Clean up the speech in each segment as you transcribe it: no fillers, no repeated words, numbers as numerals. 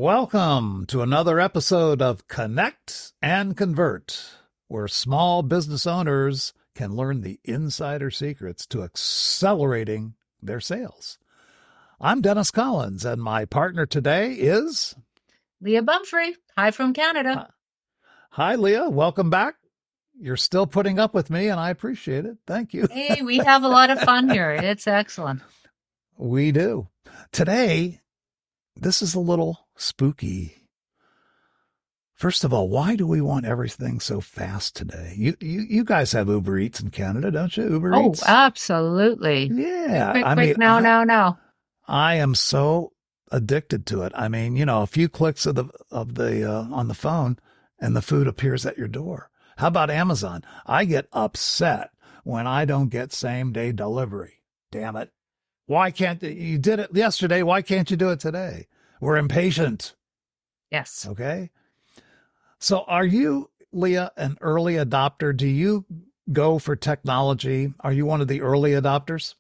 Welcome to another episode of Connect and Convert, where small business owners can learn the insider secrets to accelerating their sales. I'm Dennis Collins, and my partner today is Leah Bumfrey. Hi from Canada. Hi, Leah. Welcome back. You're still putting up with me, and I appreciate it. Thank you. Hey, we have a lot of fun here. It's excellent. We do. Today, this is a little spooky. First of all, why do we want everything so fast today? You guys have Uber Eats in Canada, don't you? Uber Oh, Eats? absolutely. Yeah. Quick, quick, now. I am so addicted to it. I mean, a few clicks of the on the phone and the food appears at your door. How about Amazon? I get upset when I don't get same day delivery. Damn it. Why can't you did it yesterday? Why can't you do it today? We're impatient. Yes. Okay. So are you, Leah, an early adopter? Do you go for technology? Are you one of the early adopters?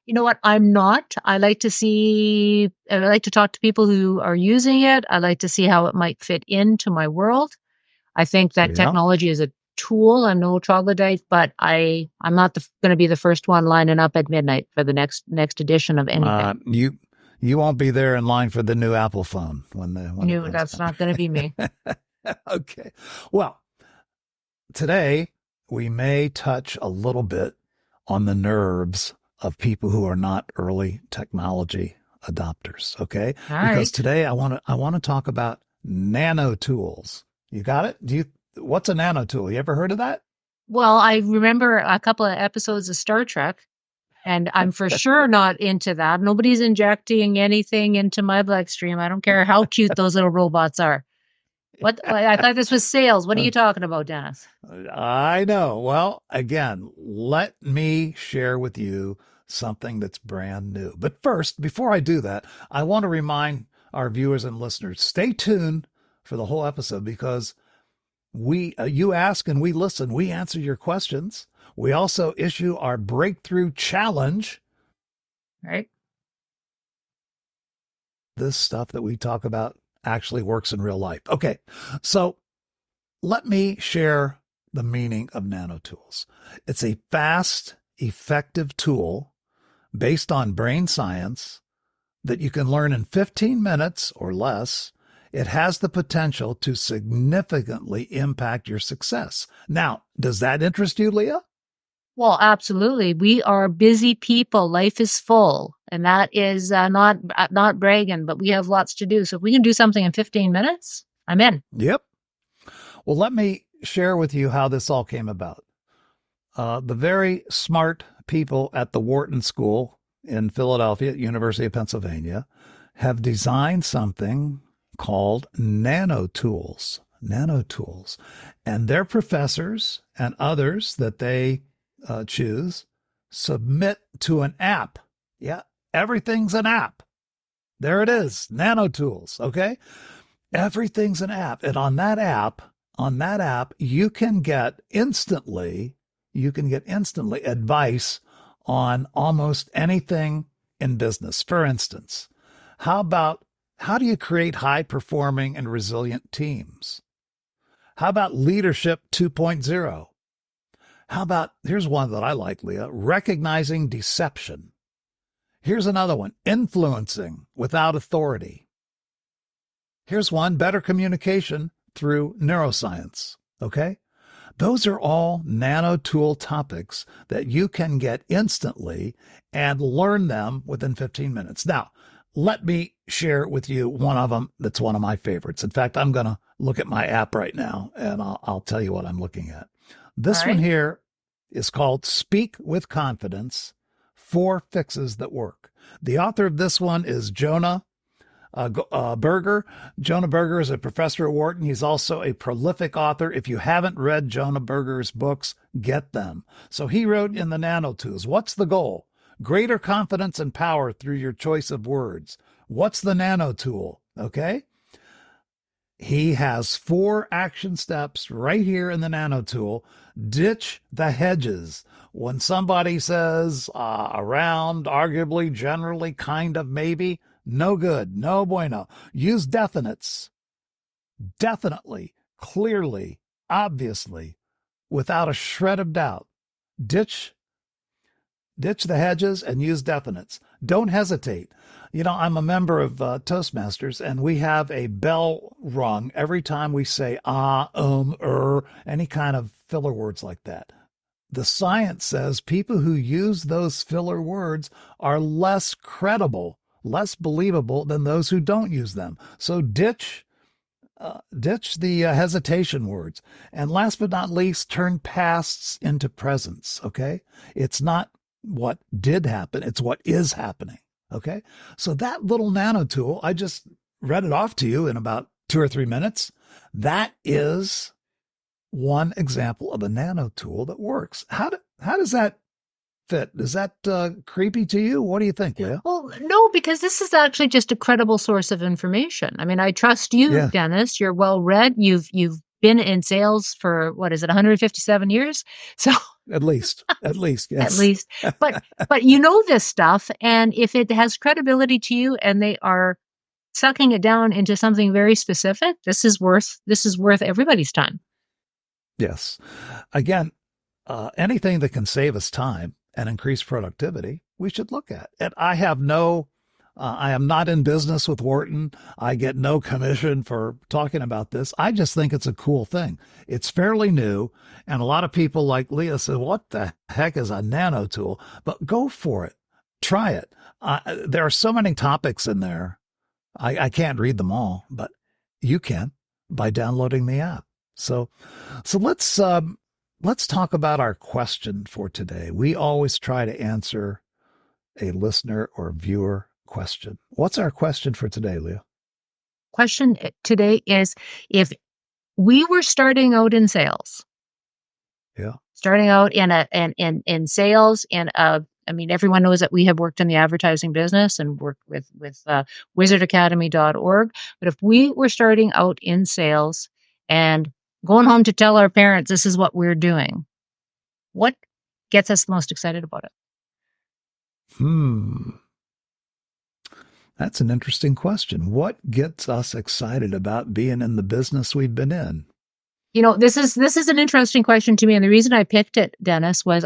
You know what? I'm not. I like to talk to people who are using it. I like to see how it might fit into my world. I think that Yeah. technology is a tool. I'm no troglodyte, but I'm not going to be the first one lining up at midnight for the next edition of anything. You won't be there in line for the new Apple phone when it No, comes that's back. not going to be me. Okay. Well, today we may touch a little bit on the nerves of people who are not early technology adopters. Okay. All Because right. today I want to talk about nano tools. You got it? What's a nano tool? You ever heard of that? Well, I remember a couple of episodes of Star Trek, and I'm for sure not into that. Nobody's injecting anything into my bloodstream. I don't care how cute those little robots are. What? I thought this was sales. What are you talking about, Dennis? I know. Well, again, let me share with you something that's brand new. But first, before I do that, I want to remind our viewers and listeners, stay tuned for the whole episode because you ask and we listen. We answer your questions. We also issue our breakthrough challenge. Right? This stuff that we talk about actually works in real life. Okay. So let me share the meaning of nanotools. It's a fast, effective tool based on brain science that you can learn in 15 minutes or less. It has the potential to significantly impact your success. Now, does that interest you, Leah? Well, absolutely. We are busy people. Life is full, and that is not bragging, but we have lots to do. So if we can do something in 15 minutes, I'm in. Yep. Well, let me share with you how this all came about. The very smart people at the Wharton School in Philadelphia, University of Pennsylvania, have designed something called Nanotools. Nanotools. And their professors and others that they choose submit to an app. Yeah, everything's an app. There it is, Nanotools. Okay, everything's an app, and on that app, you can get instantly advice on almost anything in business. For instance, how do you create high performing and resilient teams? How about leadership 2.0? Here's one that I like, Leah, recognizing deception. Here's another one, influencing without authority. Here's one, better communication through neuroscience. Okay? Those are all nano tool topics that you can get instantly and learn them within 15 minutes. Now, let me share with you one of them that's one of my favorites. In fact, I'm going to look at my app right now and I'll tell you what I'm looking at. This All one right. here is called Speak with Confidence, 4 Fixes That Work. The author of this one is Jonah Berger. Jonah Berger is a professor at Wharton. He's also a prolific author. If you haven't read Jonah Berger's books, get them. So he wrote in the Nanotools, what's the goal? Greater confidence and power through your choice of words. What's the nano tool? Okay. He has 4 action steps right here in the nano tool. Ditch the hedges. When somebody says around, arguably, generally, kind of, maybe, No good. No bueno. Use definites. Definitely, clearly, obviously, without a shred of doubt. Ditch the hedges and use definites. Don't hesitate. I'm a member of Toastmasters, and we have a bell rung every time we say any kind of filler words like that. The science says people who use those filler words are less credible, less believable than those who don't use them. So ditch the hesitation words. And last but not least, turn pasts into presents. Okay. It's not what did happen, it's what is happening. Okay. So that little nano tool, I just read it off to you in about 2 or 3 minutes. That is one example of a nano tool that works. How does that fit? Is that creepy to you? What do you think, Leah? Well, no, because this is actually just a credible source of information. I mean, I trust you, Yeah. Dennis. You're well read. You've been in sales for, what is it, 157 years? So At least, yes. at least, but you know this stuff, and if it has credibility to you, and they are sucking it down into something very specific, this is worth everybody's time. Yes. Again, anything that can save us time and increase productivity, we should look at. And I am not in business with Wharton. I get no commission for talking about this. I just think it's a cool thing. It's fairly new. And a lot of people like Leah said, what the heck is a nano tool? But go for it. Try it. There are so many topics in there. I can't read them all, but you can by downloading the app. So let's talk about our question for today. We always try to answer a listener or viewer question. What's our question for today, Leah? Question today is, if we were starting out in sales, starting out in sales, and I mean, everyone knows that we have worked in the advertising business and worked with wizardacademy.org. But if we were starting out in sales and going home to tell our parents this is what we're doing, what gets us most excited about it? That's an interesting question. What gets us excited about being in the business we've been in? This is an interesting question to me, and the reason I picked it, Dennis, was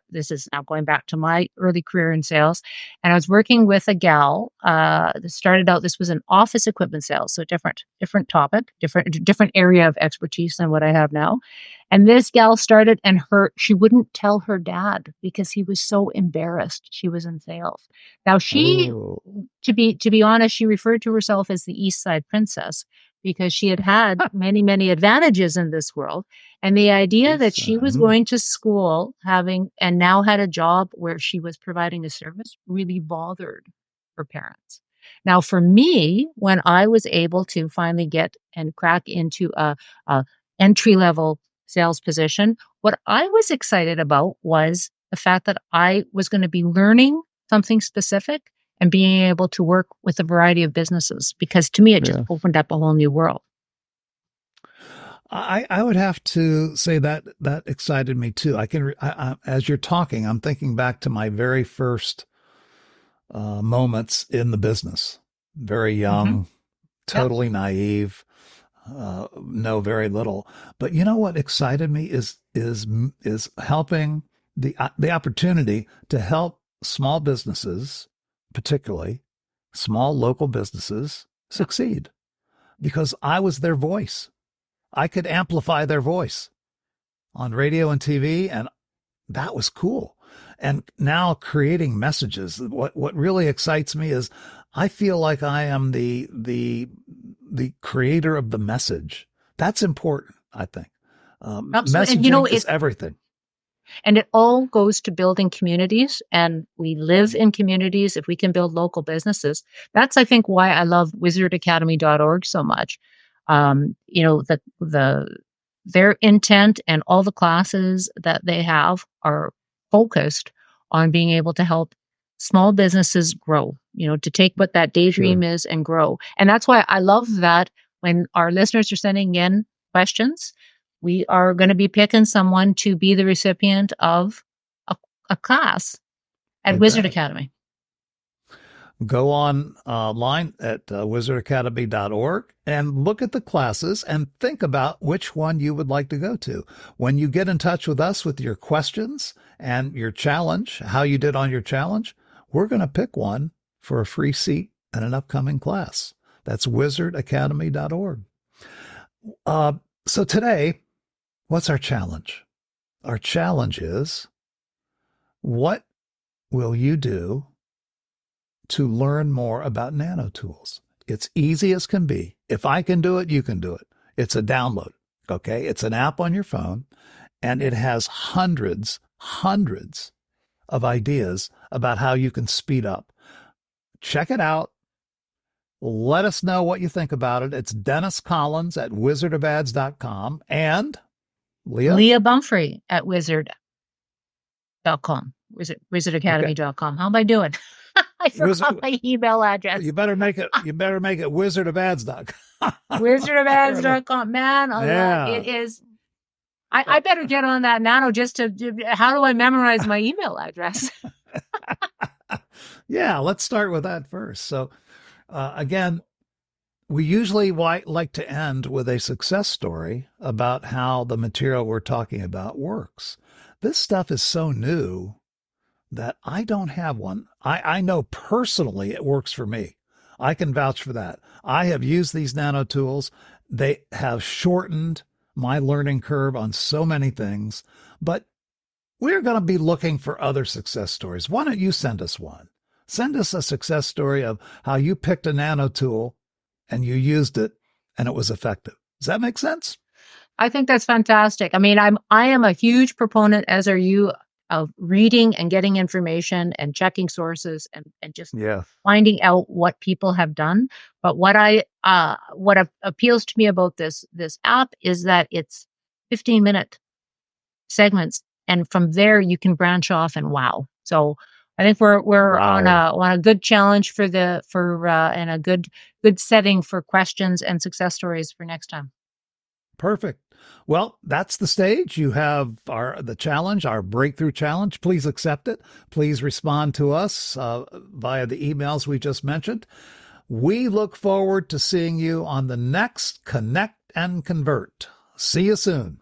this is now going back to my early career in sales, and I was working with a gal that started out. This was an office equipment sales, so different topic, different area of expertise than what I have now. And this gal started, and she wouldn't tell her dad because he was so embarrassed she was in sales. Now to be honest, she referred to herself as the East Side Princess, because she had many, many advantages in this world. And the idea that she was going to school and now had a job where she was providing a service really bothered her parents. Now, for me, when I was able to finally get and crack into a entry-level sales position, what I was excited about was the fact that I was going to be learning something specific and being able to work with a variety of businesses, because to me, it just opened up a whole new world. I would have to say that excited me too. As you're talking, I'm thinking back to my very first moments in the business. Very young, totally naive, know very little. But you know what excited me is helping the opportunity to help small businesses, particularly small local businesses, succeed, because I was their voice. I could amplify their voice on radio and TV, and that was cool. And now creating messages, what really excites me is I feel like I am the creator of the message. That's important, I think. Messaging is everything. And it all goes to building communities, and we live in communities if we can build local businesses. That's, I think, why I love wizardacademy.org so much. Their intent and all the classes that they have are focused on being able to help small businesses grow, to take what that daydream is and grow. And that's why I love that when our listeners are sending in questions, we are going to be picking someone to be the recipient of a class at Wizard Academy. Go online at wizardacademy.org and look at the classes and think about which one you would like to go to. When you get in touch with us with your questions and your challenge, how you did on your challenge, we're going to pick one for a free seat in an upcoming class. That's wizardacademy.org. So today, what's our challenge? Our challenge is, what will you do to learn more about Nanotools? It's easy as can be. If I can do it, you can do it. It's a download, okay? It's an app on your phone, and it has hundreds of ideas about how you can speed up. Check it out. Let us know what you think about it. It's Dennis Collins at wizardofads.com and Leah Bumfrey at wizard.com, wizardacademy.com. How am I doing? I forgot my email address. You better make it wizardofads.com. Wizardofads.com. Man, it is. I better get on that Nano just to, how do I memorize my email address? Yeah, let's start with that first. So again, we usually like to end with a success story about how the material we're talking about works. This stuff is so new that I don't have one. I know personally it works for me. I can vouch for that. I have used these Nanotools. They have shortened my learning curve on so many things, but we're going to be looking for other success stories. Why don't you send us one? Send us a success story of how you picked a Nanotool and you used it and it was effective. Does that make sense? I think that's fantastic. I mean, I am a huge proponent, as are you, of reading and getting information and checking sources and just finding out what people have done. But what appeals to me about this app is that it's 15-minute segments, and from there you can branch off and wow. So I think we're on a good challenge and a good setting for questions and success stories for next time. Perfect. Well, that's the stage. You have the challenge, our breakthrough challenge. Please accept it. Please respond to us via the emails we just mentioned. We look forward to seeing you on the next Connect and Convert. See you soon.